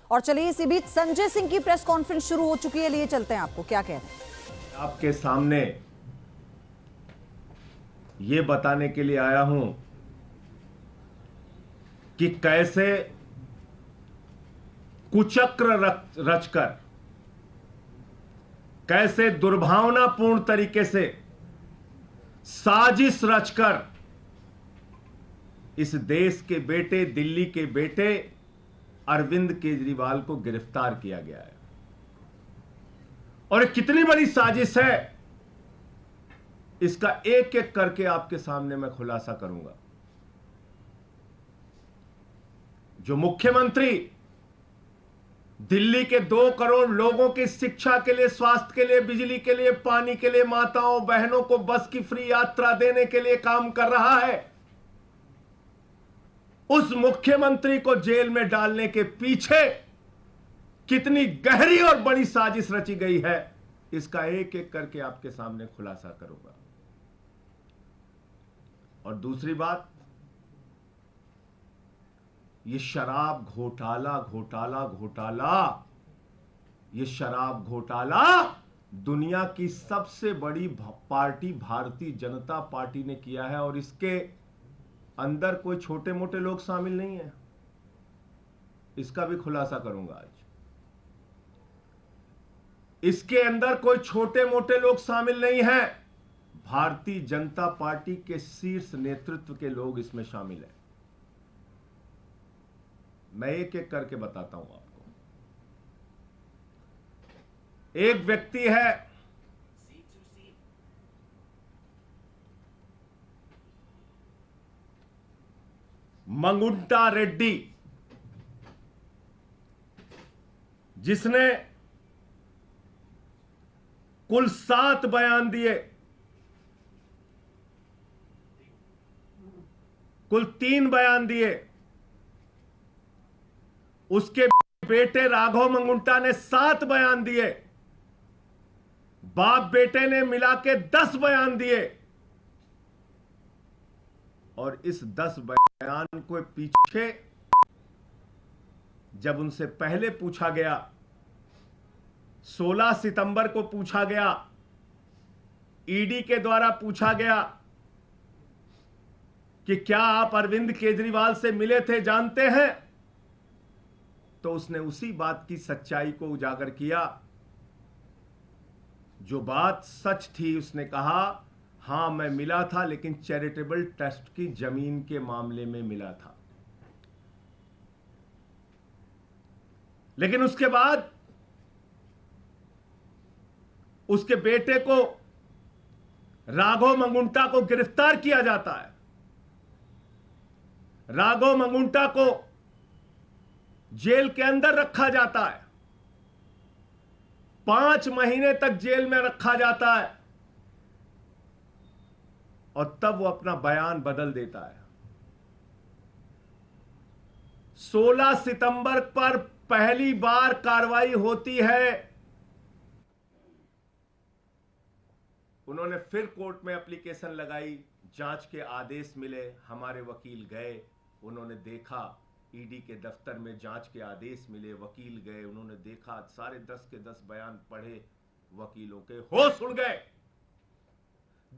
और चलिए इसी बीच संजय सिंह की प्रेस कॉन्फ्रेंस शुरू हो चुकी है, लिए चलते हैं आपको क्या कह रहे हैं। आपके सामने ये बताने के लिए आया हूं कि कैसे कुचक्र रचकर, कैसे दुर्भावनापूर्ण तरीके से साजिश रचकर इस देश के बेटे, दिल्ली के बेटे अरविंद केजरीवाल को गिरफ्तार किया गया है। और ये कितनी बड़ी साजिश है, इसका एक एक करके आपके सामने मैं खुलासा करूंगा। जो मुख्यमंत्री दिल्ली के 2 करोड़ लोगों की शिक्षा के लिए, स्वास्थ्य के लिए, बिजली के लिए, पानी के लिए, माताओं बहनों को बस की फ्री यात्रा देने के लिए काम कर रहा है, उस मुख्यमंत्री को जेल में डालने के पीछे कितनी गहरी और बड़ी साजिश रची गई है, इसका एक एक करके आपके सामने खुलासा करूंगा। और दूसरी बात, ये शराब घोटाला ये शराब घोटाला दुनिया की सबसे बड़ी पार्टी भारतीय जनता पार्टी ने किया है, और इसके अंदर कोई छोटे मोटे लोग शामिल नहीं है, इसका भी खुलासा करूंगा आज। इसके अंदर कोई छोटे मोटे लोग शामिल नहीं हैं, भारतीय जनता पार्टी के शीर्ष नेतृत्व के लोग इसमें शामिल हैं। मैं एक एक करके बताता हूं आपको। एक व्यक्ति है मंगुंटा रेड्डी, जिसने कुल 7 बयान दिए, कुल 3 बयान दिए। उसके बेटे राघव मंगुंटा ने 7 बयान दिए, बाप बेटे ने मिला के 10 बयान दिए। और इस 10 बयान को पीछे जब उनसे पहले पूछा गया, 16 सितंबर को पूछा गया, ईडी के द्वारा पूछा गया कि क्या आप अरविंद केजरीवाल से मिले थे, जानते हैं, तो उसने उसी बात की सच्चाई को उजागर किया। जो बात सच थी, उसने कहा हां मैं मिला था, लेकिन चैरिटेबल ट्रस्ट की जमीन के मामले में मिला था। लेकिन उसके बाद उसके बेटे को, राघव मंगुंटा को गिरफ्तार किया जाता है। राघव मंगुंटा को जेल के अंदर रखा जाता है, 5 महीने तक जेल में रखा जाता है, और तब वो अपना बयान बदल देता है। 16 सितंबर पर पहली बार कार्रवाई होती है। उन्होंने फिर कोर्ट में एप्लीकेशन लगाई, जांच के आदेश मिले, हमारे वकील गए, उन्होंने देखा, ईडी के दफ्तर में जांच के आदेश मिले, वकील गए, उन्होंने देखा, सारे 10 के 10 बयान पढ़े, वकीलों के होश उड़ गए।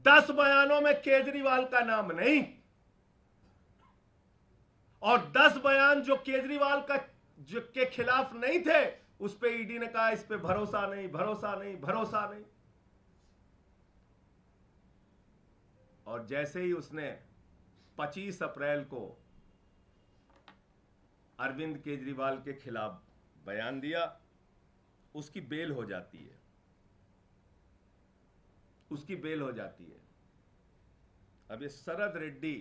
10 बयानों में केजरीवाल का नाम नहीं, और 10 बयान जो केजरीवाल का के खिलाफ नहीं थे, उस पे ईडी ने कहा इस पे भरोसा नहीं, भरोसा नहीं, भरोसा नहीं। और जैसे ही उसने 25 अप्रैल को अरविंद केजरीवाल के खिलाफ बयान दिया, उसकी बेल हो जाती है, उसकी बेल हो जाती है। अब ये शरद रेड्डी,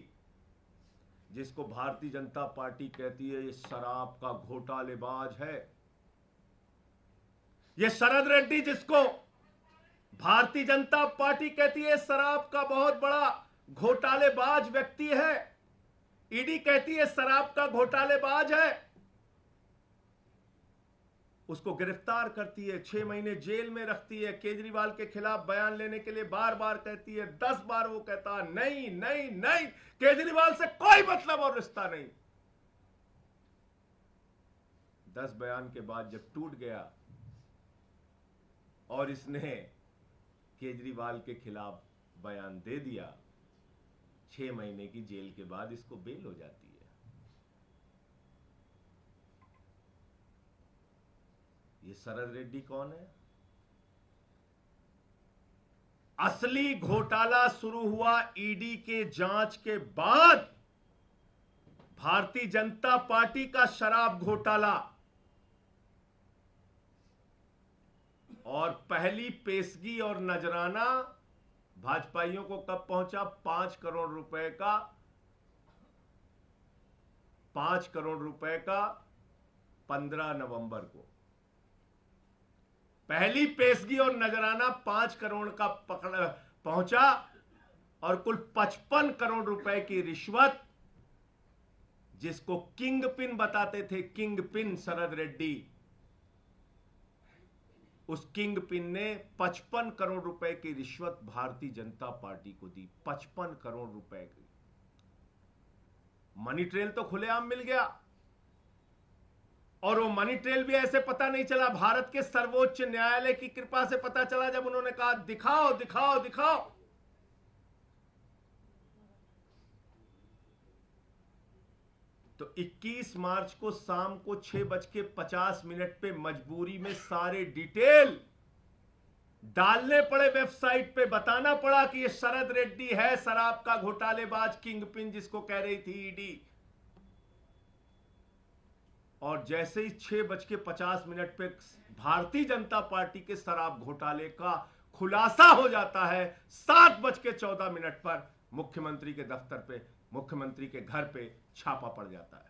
जिसको भारतीय जनता पार्टी कहती है ये शराब का घोटालेबाज है, ये शरद रेड्डी जिसको भारतीय जनता पार्टी कहती है शराब का बहुत बड़ा घोटालेबाज व्यक्ति है, ईडी कहती है शराब का घोटालेबाज है, उसको गिरफ्तार करती है, 6 महीने जेल में रखती है, केजरीवाल के खिलाफ बयान लेने के लिए बार बार कहती है, 10 बार वो कहता है नहीं नहीं नहीं, केजरीवाल से कोई मतलब और रिश्ता नहीं। 10 बयान के बाद जब टूट गया और इसने केजरीवाल के खिलाफ बयान दे दिया, 6 महीने की जेल के बाद इसको बेल हो जाती है। ये शरद रेड्डी कौन है? असली घोटाला शुरू हुआ ईडी के जांच के बाद। भारतीय जनता पार्टी का शराब घोटाला, और पहली पेशगी और नजराना भाजपाइयों को कब पहुंचा? 5 करोड़ रुपए का 5 करोड़ रुपए का 15 नवंबर को पहली पेशगी और नजराना 5 करोड़ का पहुंचा, और कुल 55 करोड़ रुपए की रिश्वत, जिसको किंग पिन बताते थे, किंग पिन शरद रेड्डी, उस किंग पिन ने 55 करोड़ रुपए की रिश्वत भारतीय जनता पार्टी को दी। 55 करोड़ रुपए की मनी ट्रेल तो खुलेआम मिल गया, और वो मनी ट्रेल भी ऐसे पता नहीं चला, भारत के सर्वोच्च न्यायालय की कृपा से पता चला, जब उन्होंने कहा दिखाओ दिखाओ दिखाओ। तो 21 मार्च को शाम को 6:50 पे मजबूरी में सारे डिटेल डालने पड़े वेबसाइट पे, बताना पड़ा कि ये शरद रेड्डी है शराब का घोटालेबाज, किंग पिन जिसको कह रही थी ईडी। और जैसे ही 6:50 पे भारतीय जनता पार्टी के शराब घोटाले का खुलासा हो जाता है, 7:14 पर मुख्यमंत्री के दफ्तर पे, मुख्यमंत्री के घर पे छापा पड़ जाता है।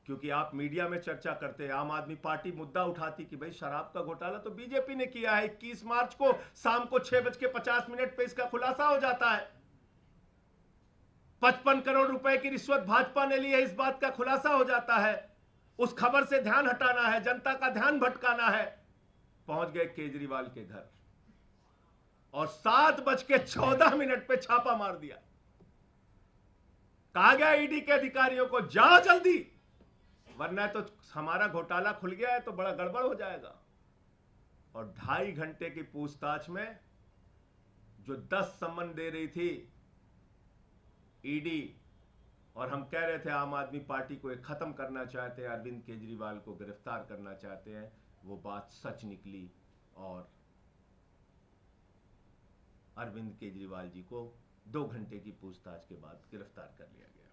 क्योंकि आप मीडिया में चर्चा करते हैं, आम आदमी पार्टी मुद्दा उठाती कि भाई शराब का घोटाला तो बीजेपी ने किया है। 21 मार्च को शाम को 6:50 पे इसका खुलासा हो जाता है। 55 करोड़ रुपए की रिश्वत भाजपा ने ली है, इस बात का खुलासा हो जाता है। उस खबर से ध्यान हटाना है, जनता का ध्यान भटकाना है, पहुंच गए केजरीवाल के घर और 7:14 पे छापा मार दिया। कहा गया ईडी के अधिकारियों को, जाओ जल्दी, वरना तो हमारा घोटाला खुल गया है तो बड़ा गड़बड़ हो जाएगा। और 2.5 घंटे की पूछताछ में जो 10 सम्मन दे रही थी ईडी, और हम कह रहे थे आम आदमी पार्टी को एक खत्म करना चाहते हैं, अरविंद केजरीवाल को गिरफ्तार करना चाहते हैं, वो बात सच निकली और अरविंद केजरीवाल जी को 2 घंटे की पूछताछ के बाद गिरफ्तार कर लिया गया।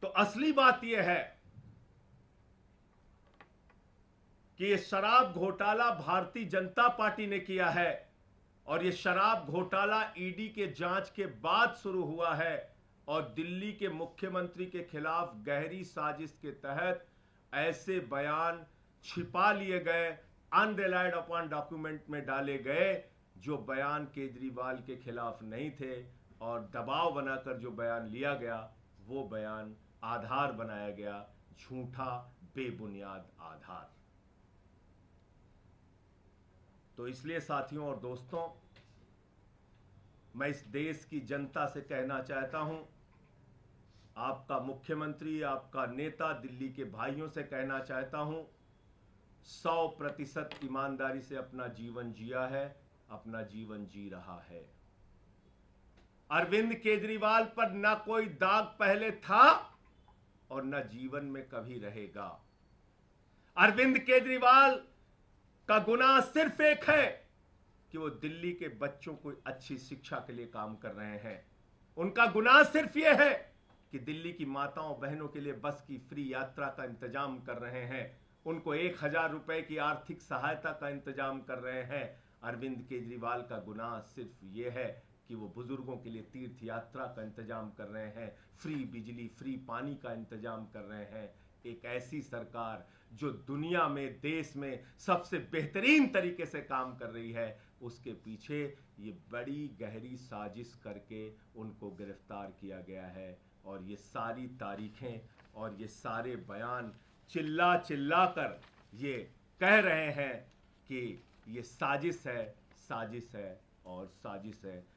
तो असली बात यह है कि यह शराब घोटाला भारतीय जनता पार्टी ने किया है, और यह शराब घोटाला ईडी के जांच के बाद शुरू हुआ है, और दिल्ली के मुख्यमंत्री के खिलाफ गहरी साजिश के तहत ऐसे बयान छिपा लिए गए, अनरिलाइड अपॉन डॉक्यूमेंट में डाले गए, जो बयान केजरीवाल के खिलाफ नहीं थे, और दबाव बनाकर जो बयान लिया गया वो बयान आधार बनाया गया, झूठा बेबुनियाद आधार। तो इसलिए साथियों और दोस्तों, मैं इस देश की जनता से कहना चाहता हूं, आपका मुख्यमंत्री, आपका नेता, दिल्ली के भाइयों से कहना चाहता हूं, 100% ईमानदारी से अपना जीवन जिया है, अपना जीवन जी रहा है। अरविंद केजरीवाल पर ना कोई दाग पहले था और न जीवन में कभी रहेगा। अरविंद केजरीवाल का गुनाह सिर्फ एक है कि वो दिल्ली के बच्चों को अच्छी शिक्षा के लिए काम कर रहे हैं। उनका गुनाह सिर्फ ये है कि दिल्ली की माताओं बहनों के लिए बस की फ्री यात्रा का इंतजाम कर रहे हैं, उनको 1000 रुपए की आर्थिक सहायता का इंतजाम कर रहे हैं। अरविंद केजरीवाल का गुनाह सिर्फ ये है कि वो बुजुर्गों के लिए तीर्थ यात्रा का इंतजाम कर रहे हैं, फ्री बिजली, फ्री पानी का इंतजाम कर रहे हैं। एक ऐसी सरकार जो दुनिया में, देश में सबसे बेहतरीन तरीके से काम कर रही है, उसके पीछे ये बड़ी गहरी साजिश करके उनको गिरफ्तार किया गया है। और ये सारी तारीखें और ये सारे बयान चिल्ला चिल्ला कर ये कह रहे हैं कि ये साजिश है, साजिश है और साजिश है।